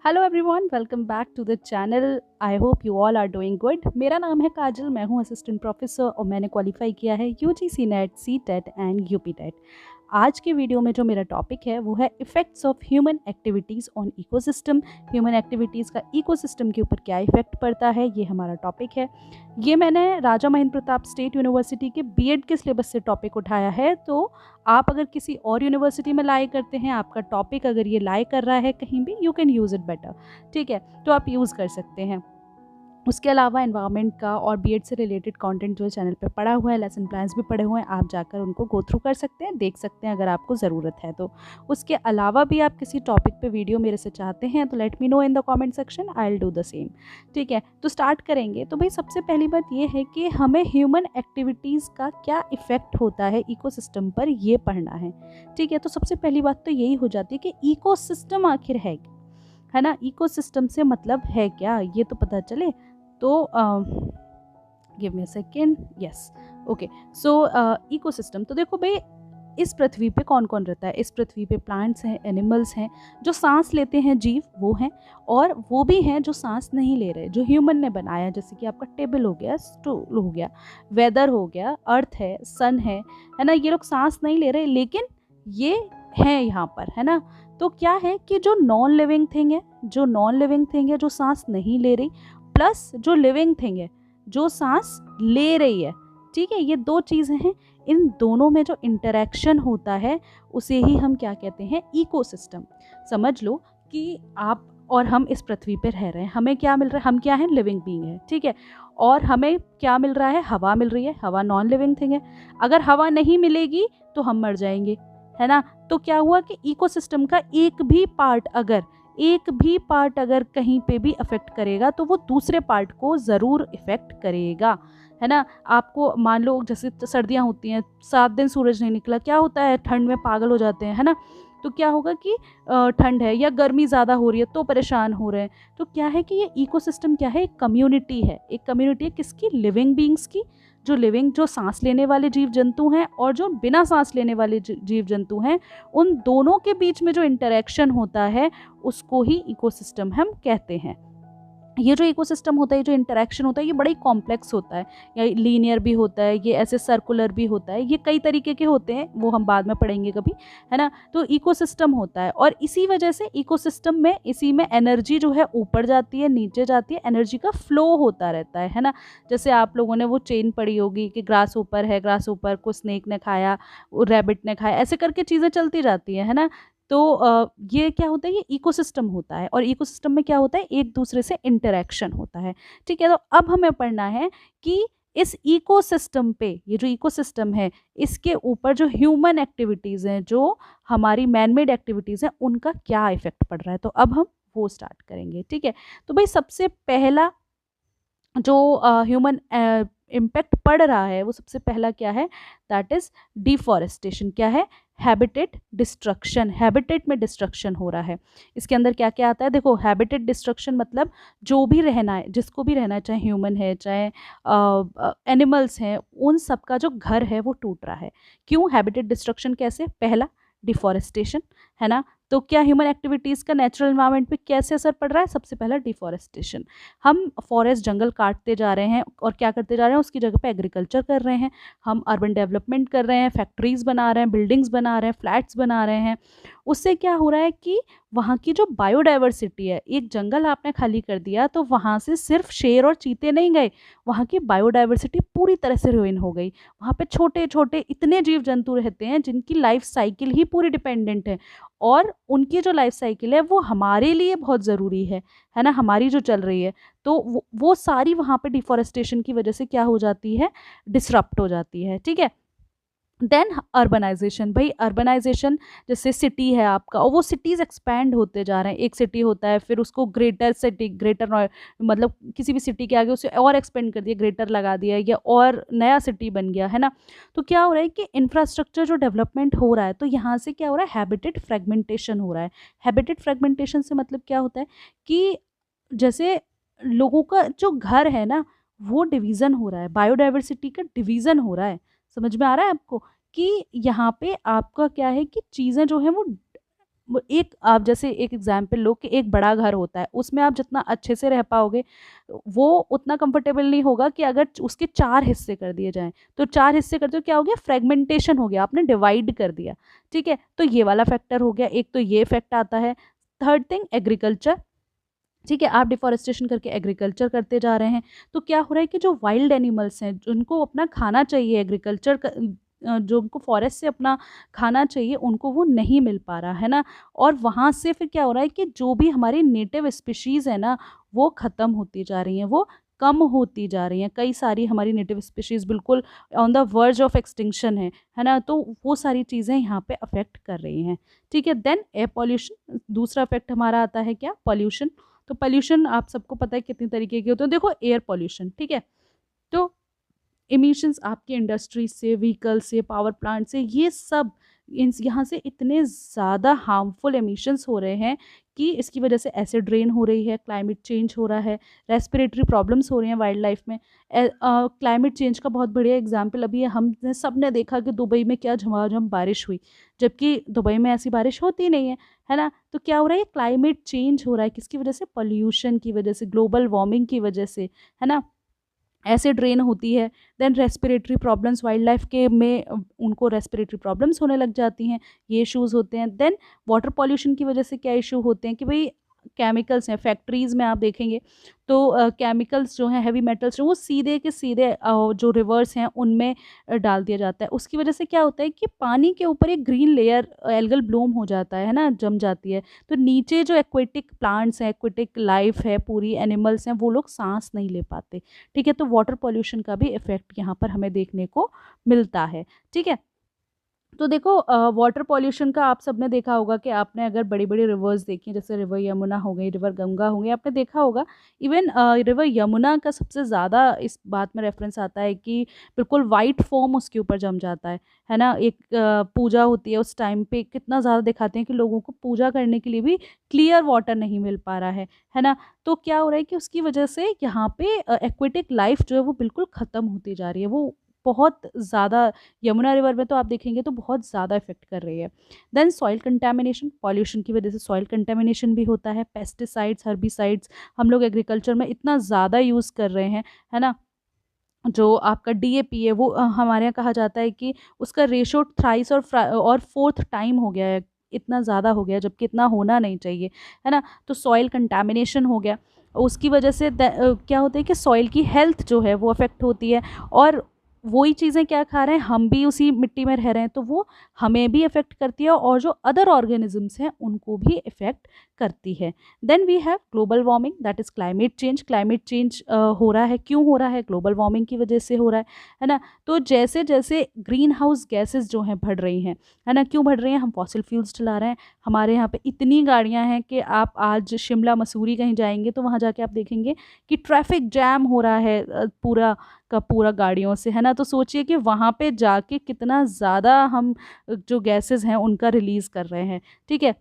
Hello everyone, welcome back to the channel. I hope you all are doing good. मेरा नाम है काजल, मैं हूं असिस्टेंट प्रोफेसर और मैंने क्वालिफाई किया है UGC NET, C TET and UP TET. आज के वीडियो में जो मेरा टॉपिक है वो है effects of human activities on ecosystem. Human activities का इकोसिस्टम के ऊपर क्या इफेक्ट पड़ता है, ये हमारा टॉपिक है। ये मैंने राजा महेंद्र प्रताप स्टेट यूनिवर्सिटी के बीएड के सिलेबस से टॉपिक उठाया है। तो आप अगर किसी और यूनिवर्सिटी में लाई करते हैं, आपका टॉपिक अगर ये लाई कर रहा है कहीं भी, you can use it better. ठीक है, तो आप यूज़ कर सकते हैं। उसके अलावा एनवायरनमेंट का और बीएड से रिलेटेड कंटेंट जो है चैनल पे पड़ा हुआ है, लेसन प्लान्स भी पड़े हुए हैं, आप जाकर उनको गो थ्रू कर सकते हैं, देख सकते हैं अगर आपको ज़रूरत है तो। उसके अलावा भी आप किसी टॉपिक पे वीडियो मेरे से चाहते हैं तो let me know in the comment section, I will do the same. ठीक है, तो स्टार्ट करेंगे। तो भाई सबसे पहली बात ये है कि हमें ह्यूमन एक्टिविटीज़ का क्या इफ़ेक्ट होता है इकोसिस्टम पर, ये पढ़ना है। ठीक है, तो सबसे पहली बात तो यही हो जाती है कि इकोसिस्टम आखिर है ना। इकोसिस्टम से मतलब है क्या, ये तो पता चले। तो give me a second, yes, okay. So ecosystem, तो देखो भाई इस पृथ्वी पे कौन कौन रहता है। इस पृथ्वी पे प्लांट्स हैं, एनिमल्स हैं, जो सांस लेते हैं जीव वो हैं, और वो भी हैं जो सांस नहीं ले रहे, जो ह्यूमन ने बनाया, जैसे कि आपका टेबल हो गया, स्टूल हो गया, वेदर हो गया, अर्थ है, सन है ना। ये लोग सांस नहीं ले रहे लेकिन ये हैं यहाँ पर, है ना। तो क्या है कि जो नॉन लिविंग थिंग है, जो सांस नहीं ले रही, प्लस जो लिविंग थिंग है जो सांस ले रही है, ठीक है, ये दो चीज़ें हैं। इन दोनों में जो इंटरेक्शन होता है उसे ही हम क्या कहते हैं, इकोसिस्टम। समझ लो कि आप और हम इस पृथ्वी पर रह रहे हैं, हमें क्या मिल रहा है, हम क्या हैं, लिविंग बीइंग है, ठीक है। और हमें क्या मिल रहा है, हवा मिल रही है, हवा नॉन लिविंग थिंग है। अगर हवा नहीं मिलेगी तो हम मर जाएंगे, है ना। तो क्या हुआ कि इकोसिस्टम का एक भी पार्ट अगर कहीं पे भी अफेक्ट करेगा तो वो दूसरे पार्ट को ज़रूर इफ़ेक्ट करेगा, है ना। आपको मान लो जैसे सर्दियाँ होती हैं, 7 दिन सूरज नहीं निकला, क्या होता है, ठंड में पागल हो जाते हैं, है ना। तो क्या होगा कि ठंड है या गर्मी ज़्यादा हो रही है तो परेशान हो रहे हैं। तो क्या है कि ये इकोसिस्टम क्या है, एक कम्युनिटी है। एक कम्युनिटी है किसकी, लिविंग बीइंग्स की। जो सांस लेने वाले जीव जंतु हैं और जो बिना सांस लेने वाले जीव जंतु हैं, उन दोनों के बीच में जो इंटरेक्शन होता है उसको ही इकोसिस्टम हम कहते हैं। ये जो इकोसिस्टम होता है, जो इंटरेक्शन होता है, ये बड़ा ही कॉम्प्लेक्स होता है। या लीनियर भी होता है, ये ऐसे सर्कुलर भी होता है, ये कई तरीके के होते हैं, वो हम बाद में पढ़ेंगे कभी, है ना। तो इकोसिस्टम होता है और इसी वजह से इकोसिस्टम में, इसी में एनर्जी जो है ऊपर जाती है, नीचे जाती है, एनर्जी का फ्लो होता रहता है ना। जैसे आप लोगों ने वो चेन पढ़ी होगी कि ग्रास ऊपर है, ग्रास ऊपर को स्नेक ने खाया, रैबिट ने खाया, ऐसे करके चीज़ें चलती जाती है ना। तो ये क्या होता है, ये इकोसिस्टम होता है। और इकोसिस्टम में क्या होता है, एक दूसरे से इंटरेक्शन होता है। ठीक है, तो अब हमें पढ़ना है कि इस इकोसिस्टम पे, ये जो इकोसिस्टम है, इसके ऊपर जो ह्यूमन एक्टिविटीज़ हैं, जो हमारी मैनमेड एक्टिविटीज़ हैं, उनका क्या इफेक्ट पड़ रहा है। तो अब हम वो स्टार्ट करेंगे। ठीक है, तो भाई सबसे पहला जो ह्यूमन इम्पैक्ट पड़ रहा है वो सबसे पहला क्या है, दैट इज डिफॉरेस्टेशन। क्या है, हैबिटेट डिस्ट्रक्शन। हैबिटेट में डिस्ट्रक्शन हो रहा है। इसके अंदर क्या क्या आता है, देखो, हैबिटेट डिस्ट्रक्शन मतलब जो भी रहना है, जिसको भी रहना है, चाहे ह्यूमन है, चाहे एनिमल्स हैं, उन सब का जो घर है वो टूट रहा है। क्यों, हैबिटेट डिस्ट्रक्शन कैसे, पहला डिफॉरेस्टेशन, है ना। तो क्या ह्यूमन एक्टिविटीज़ का नेचुरल एनवायरनमेंट पे कैसे असर पड़ रहा है, सबसे पहला डिफॉरेस्टेशन। हम फॉरेस्ट जंगल काटते जा रहे हैं और क्या करते जा रहे हैं, उसकी जगह पे एग्रीकल्चर कर रहे हैं, हम अर्बन डेवलपमेंट कर रहे हैं, फैक्ट्रीज़ बना रहे हैं, बिल्डिंग्स बना रहे हैं, फ्लैट्स बना रहे हैं। उससे क्या हो रहा है कि वहाँ की जो बायोडाइवर्सिटी है, एक जंगल आपने खाली कर दिया तो वहाँ से सिर्फ शेर और चीते नहीं गए, वहाँ की बायोडाइवर्सिटी पूरी तरह से रुइन हो गई। वहाँ पे छोटे छोटे इतने जीव जंतु रहते हैं जिनकी लाइफ साइकिल ही पूरी डिपेंडेंट है, और उनकी जो लाइफ साइकिल है वो हमारे लिए बहुत ज़रूरी है ना, हमारी जो चल रही है। तो वो सारी वहाँ पे डिफॉरेस्टेशन की वजह से क्या हो जाती है, डिसरप्ट हो जाती है। ठीक है, देन अर्बनाइजेशन। भाई अर्बनाइजेशन, जैसे सिटी है आपका और वो सिटीज़ एक्सपैंड होते जा रहे हैं। एक सिटी होता है, फिर उसको ग्रेटर सिटी, मतलब किसी भी सिटी के आगे उसे और एक्सपेंड कर दिया, ग्रेटर लगा दिया, या और नया सिटी बन गया, है ना। तो क्या हो रहा है कि इंफ्रास्ट्रक्चर जो डेवलपमेंट हो रहा है, तो यहाँ से क्या हो रहा है, हैबिटेट फ्रेगमेंटेशन हो रहा है। हैबिटेट फ्रेगमेंटेशन से मतलब क्या होता है कि जैसे लोगों का जो घर है ना, वो डिवीज़न हो रहा है, बायोडाइवर्सिटी का डिवीज़न हो रहा है। समझ में आ रहा है आपको कि यहाँ पे आपका क्या है कि चीज़ें जो हैं वो एक आप जैसे एक एग्जांपल लो कि एक बड़ा घर होता है, उसमें आप जितना अच्छे से रह पाओगे वो उतना कंफर्टेबल नहीं होगा कि अगर उसके 4 हिस्से कर दिए जाएँ। तो 4 हिस्से करते हो क्या हो गया, फ्रेगमेंटेशन हो गया, आपने डिवाइड कर दिया, ठीक है? तो ये वाला फैक्टर हो गया, एक तो ये इफ़ेक्ट आता है। थर्ड थिंग एग्रीकल्चर, ठीक है? आप डिफ़ॉरेस्टेशन करके एग्रीकल्चर करते जा रहे हैं, तो क्या हो रहा है कि जो वाइल्ड एनिमल्स हैं, जिनको अपना खाना चाहिए जो उनको फ़ॉरेस्ट से अपना खाना चाहिए, उनको वो नहीं मिल पा रहा, है ना? और वहाँ से फिर क्या हो रहा है कि जो भी हमारी नेटिव स्पीशीज़ है ना, वो ख़त्म होती जा रही हैं, वो कम होती जा रही हैं। कई सारी हमारी नेटिव स्पीशीज़ बिल्कुल on the verge of extinction है ना? तो वो सारी चीज़ें यहाँ पे अफ़ेक्ट कर रही हैं, ठीक है? देन एयर पॉल्यूशन, दूसरा इफ़ेक्ट हमारा आता है क्या? पॉल्यूशन। तो पॉल्यूशन आप सबको पता है कितनी तरीके के होते हैं। देखो एयर पॉल्यूशन, ठीक है? तो एमिशंस आपकी इंडस्ट्री से, व्हीकल से, पावर प्लांट से, ये सब इन यहाँ से इतने ज़्यादा हार्मफुल एमिशंस हो रहे हैं कि इसकी वजह से एसिड रेन हो रही है, क्लाइमेट चेंज हो रहा है, रेस्पिरेटरी प्रॉब्लम्स हो रही हैं वाइल्ड लाइफ में। क्लाइमेट चेंज का बहुत बढ़िया एग्जांपल अभी हमने सब ने देखा कि दुबई में क्या झमाझम बारिश हुई, जबकि दुबई में ऐसी बारिश होती नहीं है ना? तो क्या हो रहा है, क्लाइमेट चेंज हो रहा है, किसकी वजह से? पॉल्यूशन की वजह से, ग्लोबल वार्मिंग की वजह से, है ना? एसिड रेन होती है। Then respiratory problems wildlife के में उनको रेस्पिरेटरी प्रॉब्लम्स होने लग जाती हैं, ये इश्यूज़ होते हैं। देन वाटर पॉल्यूशन की वजह से क्या इशू होते हैं कि भई केमिकल्स हैं, फैक्ट्रीज़ में आप देखेंगे तो केमिकल्स जो हैं, हेवी मेटल्स जो वो सीधे के सीधे जो रिवर्स हैं उनमें डाल दिया जाता है। उसकी वजह से क्या होता है कि पानी के ऊपर एक ग्रीन लेयर एल्गल ब्लूम हो जाता है ना? जम जाती है। तो नीचे जो एक्वेटिक प्लांट्स हैं, एक्वेटिक लाइफ है, पूरी एनिमल्स हैं, वो लोग साँस नहीं ले पाते। ठीक है? तो वाटर पॉल्यूशन का भी इफ़ेक्ट यहाँ पर हमें देखने को मिलता है। ठीक है? तो देखो वाटर पॉल्यूशन का आप सबने देखा होगा कि आपने अगर बड़ी-बड़ी रिवर्स देखी जैसे रिवर यमुना हो गई, रिवर गंगा हो गई, आपने देखा होगा इवन रिवर यमुना का सबसे ज़्यादा इस बात में रेफ़रेंस आता है कि बिल्कुल व्हाइट फ़ोम उसके ऊपर जम जाता है ना? एक पूजा होती है उस टाइम पे कितना ज़्यादा दिखाते हैं कि लोगों को पूजा करने के लिए भी क्लियर वाटर नहीं मिल पा रहा है ना? तो क्या हो रहा है कि उसकी वजह से यहाँ पे एक्वेटिक लाइफ़ जो है वो बिल्कुल ख़त्म होती जा रही है। वो बहुत ज़्यादा यमुना रिवर में तो आप देखेंगे तो बहुत ज़्यादा इफ़ेक्ट कर रही है। देन सॉइल कंटैमिनेशन, पॉल्यूशन की वजह से सॉइल कंटैमिनेशन भी होता है। पेस्टिसाइड्स, हर्बिसाइड्स हम लोग एग्रीकल्चर में इतना ज़्यादा यूज़ कर रहे हैं, है ना? जो आपका डीएपी है वो हमारे यहाँ कहा जाता है कि उसका रेशो थ्राइस और फोर्थ टाइम हो गया है, इतना ज़्यादा हो गया जबकि इतना होना नहीं चाहिए, है ना? तो सॉइल कंटैमिनेशन हो गया। उसकी वजह से क्या होता है कि सॉइल की हेल्थ जो है वो अफ़ेक्ट होती है और वही चीज़ें क्या खा रहे हैं, हम भी उसी मिट्टी में रह रहे हैं, तो वो हमें भी इफ़ेक्ट करती है और जो अदर ऑर्गेनिज़म्स हैं उनको भी इफ़ेक्ट करती है। Then we have global warming that is climate change. Climate change हो रहा है, क्यों हो रहा है? ग्लोबल वार्मिंग की वजह से हो रहा है ना? तो जैसे-जैसे ग्रीन हाउस गैसेज़ जो हैं बढ़ रही हैं, है ना? क्यों बढ़ रही हैं? हम फॉसिल फ्यूल्स चला रहे हैं। हमारे यहाँ पे इतनी गाड़ियाँ हैं कि आप आज शिमला, मसूरी कहीं जाएँगे तो वहाँ जाके आप देखेंगे कि ट्रैफ़िक जैम हो रहा है पूरा का पूरा गाड़ियों से, है ना? तो सोचिए कि वहाँ पे जाके कितना ज़्यादा हम जो गैसेज़ हैं उनका रिलीज़ कर रहे हैं, ठीक है?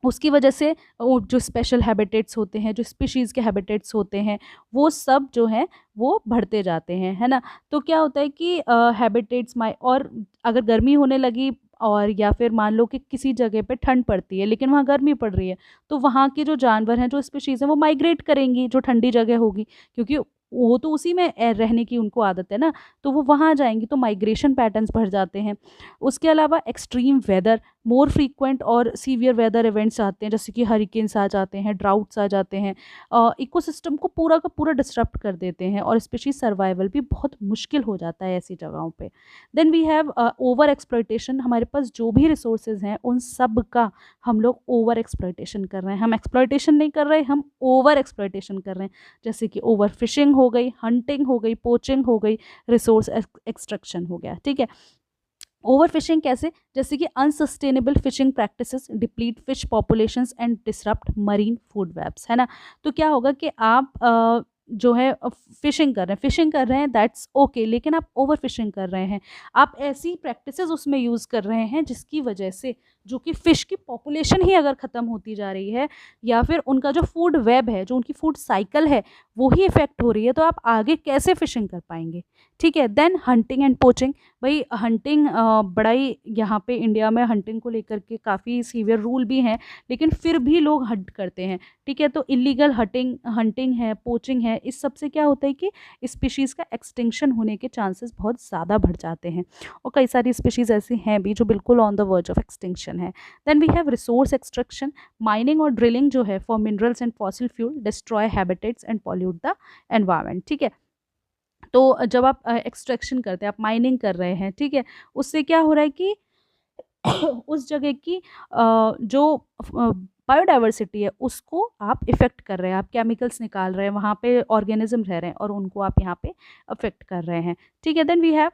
उसकी वजह से वो जो स्पेशल हैबिटेट्स होते हैं, जो स्पीशीज़ के हैबिटेट्स होते हैं, वो सब जो हैं वो बढ़ते जाते हैं, है ना? तो क्या होता है कि हैबिटेट्स माय और अगर गर्मी होने लगी और या फिर मान लो कि किसी जगह पे ठंड पड़ती है, लेकिन वहाँ गर्मी पड़ रही है, तो वहाँ के जो जानवर हैं, जो स्पीशीज़ हैं, वो माइग्रेट करेंगी, जो ठंडी जगह होगी, क्योंकि वो तो उसी में रहने की उनको आदत है ना, तो वो वहाँ जाएँगी, तो माइग्रेशन पैटर्न्स बढ़ जाते हैं। उसके अलावा एक्सट्रीम वेदर, मोर फ्रीक्वेंट और सीवियर वेदर इवेंट्स आते हैं, जैसे कि हरिकेन्स आ जाते हैं, ड्राउट्स आ जाते हैं, इकोसिस्टम को पूरा का पूरा डिसरप्ट कर देते हैं और स्पेशली सर्वाइवल भी बहुत मुश्किल हो जाता है ऐसी जगहों पे। Then we have over exploitation. हमारे पास जो भी रिसोर्सेज हैं उन सब का हम लोग ओवर एक्सप्लॉइटेशन कर रहे हैं। हम एक्सप्लॉइटेशन नहीं कर रहे, हम ओवर एक्सप्लॉइटेशन कर रहे हैं, जैसे कि ओवर फिशिंग हो गई, हंटिंग हो गई, पोचिंग हो गई, रिसोर्स एक्सट्रैक्शन हो गया, ठीक है? ओवर फिशिंग कैसे? जैसे कि unsustainable fishing practices deplete fish populations and disrupt marine food webs, है ना? तो क्या होगा कि आप जो है फिशिंग कर रहे हैं दैट्स ओके, लेकिन आप ओवर फिशिंग कर रहे हैं। आप ऐसी प्रैक्टिसेस उसमें यूज़ कर रहे हैं जिसकी वजह से जो कि फ़िश की पॉपुलेशन ही अगर ख़त्म होती जा रही है या फिर उनका जो फूड वेब है, जो उनकी फूड साइकिल है, वो ही इफ़ेक्ट हो रही है, तो आप आगे कैसे फिशिंग कर पाएँगे? ठीक है। देन हंटिंग एंड पोचिंग, भाई हंटिंग बड़ा ही यहाँ पे इंडिया में हंटिंग को लेकर के काफ़ी सीवियर रूल भी हैं, लेकिन फिर भी लोग हंट करते हैं। ठीक है, तो इलीगल हंटिंग हंटिंग है, पोचिंग है, इस सब से क्या होता है कि स्पीशीज़ का एक्सटिंक्शन होने के चांसेस बहुत ज़्यादा बढ़ जाते हैं, और कई सारी स्पीशीज़ ऐसी हैं भी जो बिल्कुल on the verge of extinction है। Then we have resource extraction, mining और ड्रिलिंग जो है for minerals and fossil fuel destroy habitats and pollute the environment. ठीक है, तो जब आप एक्सट्रैक्शन करते हैं, आप माइनिंग कर रहे हैं, ठीक है, उससे क्या हो रहा है कि उस जगह की जो बायोडाइवर्सिटी है उसको आप इफ़ेक्ट कर रहे हैं, आप केमिकल्स निकाल रहे हैं, वहाँ पे ऑर्गेनिज्म रह रहे हैं और उनको आप यहाँ पे अफेक्ट कर रहे हैं। ठीक है, then we have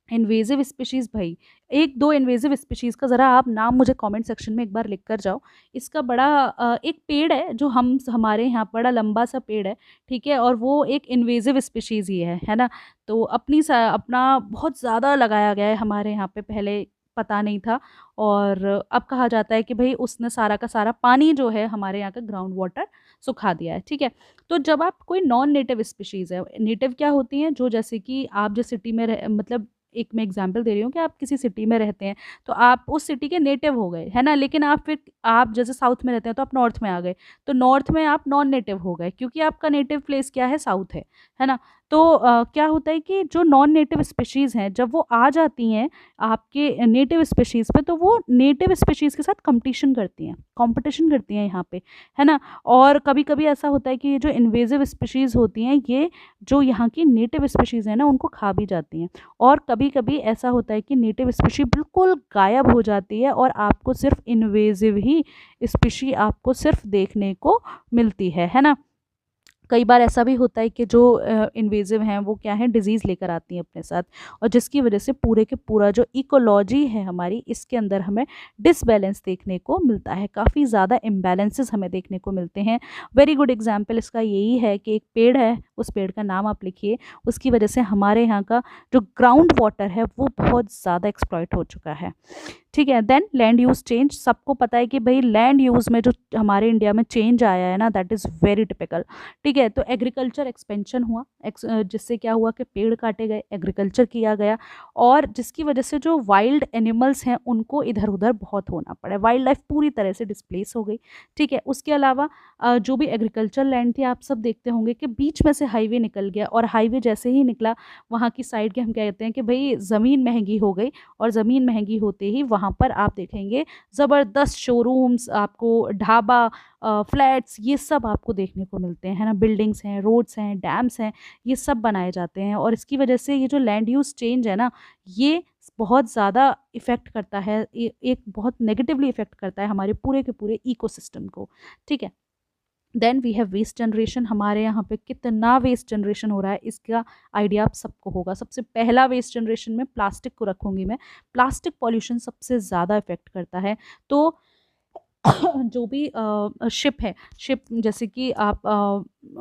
invasive species, भाई एक दो इन्वेजिव स्पीशीज़ का ज़रा आप नाम मुझे कमेंट सेक्शन में एक बार लिख कर जाओ। इसका बड़ा एक पेड़ है जो हमारे यहाँ बड़ा लंबा सा पेड़ है, ठीक है, और वो एक इन्वेजिव स्पीशीज़ ही है ना। तो अपना बहुत ज़्यादा लगाया गया है हमारे यहाँ पे, पहले पता नहीं था, और अब कहा जाता है कि भाई उसने सारा का सारा पानी जो है हमारे यहाँ का ग्राउंड वाटर सुखा दिया है। ठीक है, तो जब आप कोई नॉन नेटिव स्पीशीज़ है, नेटिव क्या होती हैं, जो जैसे कि आप जिस सिटी में मतलब एक मैं एग्जांपल दे रही हूँ कि आप किसी सिटी में रहते हैं, तो आप उस सिटी के नेटिव हो गए, है ना, लेकिन आप जैसे साउथ में रहते हैं तो आप नॉर्थ में आ गए, तो नॉर्थ में आप नॉन नेटिव हो गए क्योंकि आपका नेटिव प्लेस क्या है, साउथ है ना। तो क्या होता है कि जो नॉन नेटिव स्पीशीज़ हैं जब वो आ जाती हैं आपके नेटिव स्पीशीज़ पे, तो वो नेटिव स्पीशीज़ के साथ कंपटीशन करती हैं यहाँ पे, है ना। और कभी कभी ऐसा होता है कि ये जो इन्वेजिव स्पीशीज़ होती हैं, ये जो यहाँ की नेटिव स्पीशीज़ हैं ना उनको खा भी जाती हैं, और कभी कभी ऐसा होता है कि नेटिव स्पीशी बिल्कुल गायब हो जाती है और आपको सिर्फ इन्वेजिव ही स्पीशी आपको सिर्फ देखने को मिलती है ना। कई बार ऐसा भी होता है कि जो इन्वेजिव हैं वो क्या है, डिजीज़ लेकर आती हैं अपने साथ, और जिसकी वजह से पूरे के पूरा जो इकोलॉजी है हमारी, इसके अंदर हमें डिसबैलेंस देखने को मिलता है, काफ़ी ज़्यादा इम्बैलेंसेस हमें देखने को मिलते हैं। वेरी गुड एग्जांपल इसका यही है कि एक पेड़ है, उस पेड़ का नाम आप लिखिए, उसकी वजह से हमारे यहाँ का जो ग्राउंड वाटर है वो बहुत ज़्यादा एक्सप्लॉइट हो चुका है। ठीक है, देन लैंड यूज़ चेंज, सबको पता है कि भाई लैंड यूज़ में जो हमारे इंडिया में चेंज आया है ना, दैट इज़ वेरी टिपिकल। ठीक है, तो एग्रीकल्चर एक्सपेंशन हुआ, जिससे क्या हुआ कि पेड़ काटे गए, एग्रीकल्चर किया गया, और जिसकी वजह से जो वाइल्ड एनिमल्स हैं उनको इधर उधर बहुत होना पड़ा, वाइल्ड लाइफ पूरी तरह से डिस्प्लेस हो गई। ठीक है, उसके अलावा जो भी एग्रीकल्चर लैंड थी, आप सब देखते होंगे कि बीच में से हाईवे निकल गया, और हाईवे जैसे ही निकला वहाँ की साइड के हम कहते हैं कि भाई ज़मीन महंगी हो गई, और ज़मीन महंगी होते ही वहाँ पर आप देखेंगे ज़बरदस्त शोरूम्स, आपको ढाबा, फ्लैट्स, ये सब आपको देखने को मिलते हैं, है ना, बिल्डिंग्स हैं, रोड्स हैं, डैम्स हैं, ये सब बनाए जाते हैं, और इसकी वजह से ये जो लैंड यूज़ चेंज है ना, ये बहुत ज़्यादा इफ़ेक्ट करता है, एक बहुत नेगेटिवली इफ़ेक्ट करता है हमारे पूरे के पूरे इकोसिस्टम को। ठीक है, then we have waste generation, हमारे यहाँ पे कितना वेस्ट जनरेशन हो रहा है इसका आइडिया आप सबको होगा। सबसे पहला वेस्ट जनरेशन में प्लास्टिक को रखूँगी मैं, प्लास्टिक पॉल्यूशन सबसे ज़्यादा इफ़ेक्ट करता है। तो जो भी शिप है, शिप जैसे कि आप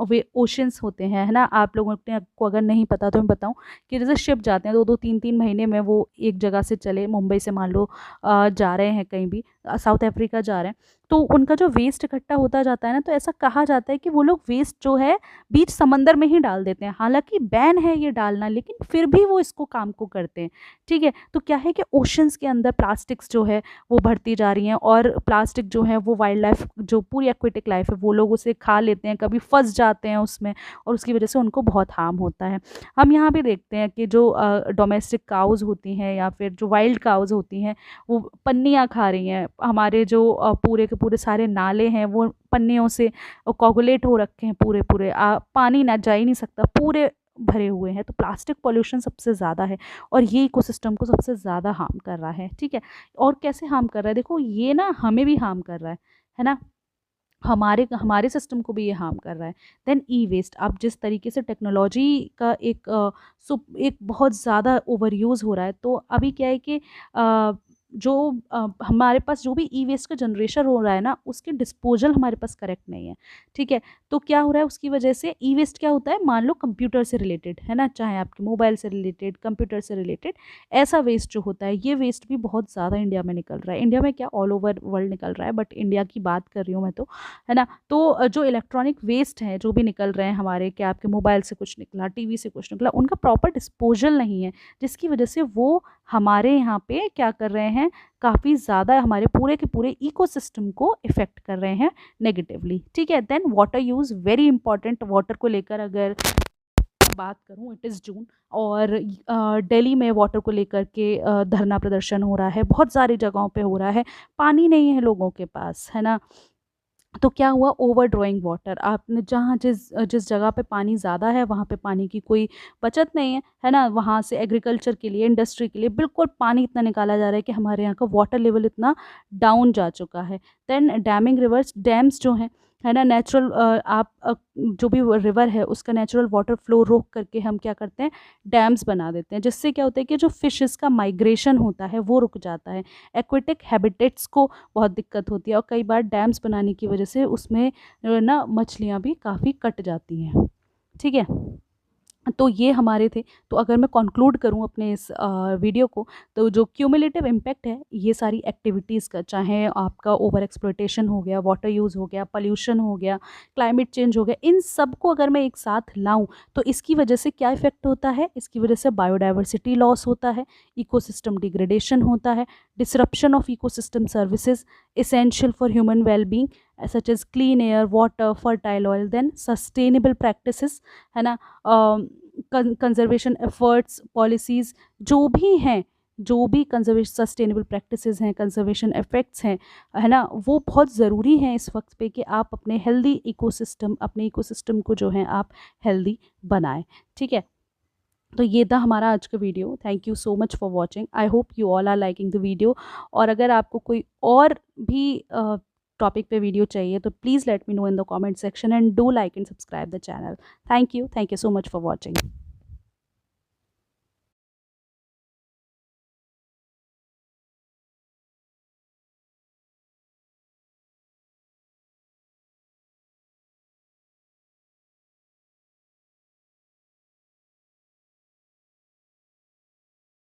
वे ओशंस होते हैं, है ना, आप लोगों को अगर नहीं पता तो मैं बताऊं कि जैसे शिप जाते हैं 2-2 3-3 महीने में, वो एक जगह से चले, मुंबई से मान लो जा रहे हैं कहीं भी, साउथ अफ्रीका जा रहे हैं, तो उनका जो वेस्ट इकट्ठा होता जाता है ना, तो ऐसा कहा जाता है कि वो लोग वेस्ट जो है बीच समंदर में ही डाल देते हैं, हालांकि बैन है ये डालना, लेकिन फिर भी वो इसको काम को करते हैं। ठीक है, तो क्या है कि ओशंस के अंदर प्लास्टिक्स जो है वो बढ़ती जा रही हैं, और प्लास्टिक जो है वो वाइल्ड लाइफ, जो पूरी एक्वेटिक लाइफ है, वो लोग उसे खा लेते हैं, कभी फंस जाते हैं उसमें, और उसकी वजह से उनको बहुत हार्म होता है। हम यहाँ भी देखते हैं कि जो डोमेस्टिक काउज़ होती हैं या फिर जो वाइल्ड काउज़ होती हैं, वो पन्नियाँ खा रही हैं, हमारे जो पूरे के पूरे सारे नाले हैं वो पन्नियों से कोगुलेट हो रखे हैं, पूरे पूरे पानी ना जा ही नहीं सकता, पूरे भरे हुए हैं। तो प्लास्टिक पॉल्यूशन सबसे ज़्यादा है, और ये इकोसिस्टम को सबसे ज़्यादा हार्म कर रहा है। ठीक है, और कैसे हार्म कर रहा है, देखो ये ना हमें भी हार्म कर रहा है ना, हमारे हमारे सिस्टम को भी ये हार्म कर रहा है। देन ई वेस्ट, अब जिस तरीके से टेक्नोलॉजी का एक बहुत ज़्यादा ओवर यूज़ हो रहा है, तो अभी क्या है कि जो हमारे पास जो भी ई वेस्ट का जनरेशन हो रहा है ना, उसके डिस्पोजल हमारे पास करेक्ट नहीं है। ठीक है, तो क्या हो रहा है उसकी वजह से, ई वेस्ट क्या होता है, मान लो कंप्यूटर से रिलेटेड है ना, चाहे आपके मोबाइल से रिलेटेड, कंप्यूटर से रिलेटेड, ऐसा वेस्ट जो होता है, ये वेस्ट भी बहुत ज़्यादा इंडिया में निकल रहा है। इंडिया में क्या, ऑल ओवर वर्ल्ड निकल रहा है, बट इंडिया की बात कर रही हूँ मैं तो, है ना। तो जो इलेक्ट्रॉनिक वेस्ट हैं जो भी निकल रहे हैं हमारे, क्या आपके मोबाइल से कुछ निकला, टीवी से कुछ निकला, उनका प्रॉपर डिस्पोजल नहीं है, जिसकी वजह से वो हमारे यहाँ पे क्या कर रहे हैं, काफ़ी ज़्यादा हमारे पूरे के पूरे इकोसिस्टम को इफ़ेक्ट कर रहे हैं नेगेटिवली। ठीक है, then water use very important. Water को लेकर अगर बात करूं, इट इज़ जून, और दिल्ली में वाटर को लेकर के धरना प्रदर्शन हो रहा है, बहुत सारी जगहों पे हो रहा है, पानी नहीं है लोगों के पास, है ना। तो क्या हुआ, ओवर ड्रॉइंग वाटर, आपने जहाँ जिस जिस जगह पे पानी ज़्यादा है वहाँ पे पानी की कोई बचत नहीं है ना, वहाँ से एग्रीकल्चर के लिए, इंडस्ट्री के लिए बिल्कुल पानी इतना निकाला जा रहा है कि हमारे यहाँ का वाटर लेवल इतना डाउन जा चुका है। देन डैमिंग रिवर्स, डैम्स जो हैं, है ना, नेचुरल आप जो भी रिवर है उसका नेचुरल वाटर फ्लो रोक करके हम क्या करते हैं, डैम्स बना देते हैं, जिससे क्या होता है कि जो फिशेस का माइग्रेशन होता है वो रुक जाता है, एक्वेटिक हैबिटेट्स को बहुत दिक्कत होती है, और कई बार डैम्स बनाने की वजह से उसमें ना मछलियाँ भी काफ़ी कट जाती हैं। ठीक है, तो ये हमारे थे। तो अगर मैं कंक्लूड करूँ अपने इस वीडियो को, तो जो क्यूमुलेटिव इम्पैक्ट है ये सारी एक्टिविटीज़ का, चाहे आपका ओवर एक्सप्लॉयटेशन हो गया, वाटर यूज़ हो गया, पॉल्यूशन हो गया, क्लाइमेट चेंज हो गया, इन सब को अगर मैं एक साथ लाऊं तो इसकी वजह से क्या इफ़ेक्ट होता है, इसकी वजह से बायोडाइवर्सिटी लॉस होता है, इकोसिस्टम डिग्रेडेशन होता है, disruption of ecosystem services essential for human well-being such as clean air, water, fertile oil, then sustainable practices, है ना, कंजर्वेशन एफर्ट्स, पॉलिसीज़ जो भी हैं, जो भी कंजर्वेशन सस्टेनेबल प्रैक्टिसेस हैं, कंजर्वेशन इफेक्ट्स हैं, है ना, वो बहुत ज़रूरी हैं इस वक्त पे कि आप अपने हेल्दी इकोसिस्टम, अपने इकोसिस्टम को जो है आप हेल्दी बनाएं। ठीक है, तो ये था हमारा आज का video. Thank you so much for watching, I hope you all are liking the video. और अगर आपको कोई और भी टॉपिक पे वीडियो चाहिए तो please let me know in the comment section, and do like and subscribe the channel. Thank you so much for watching.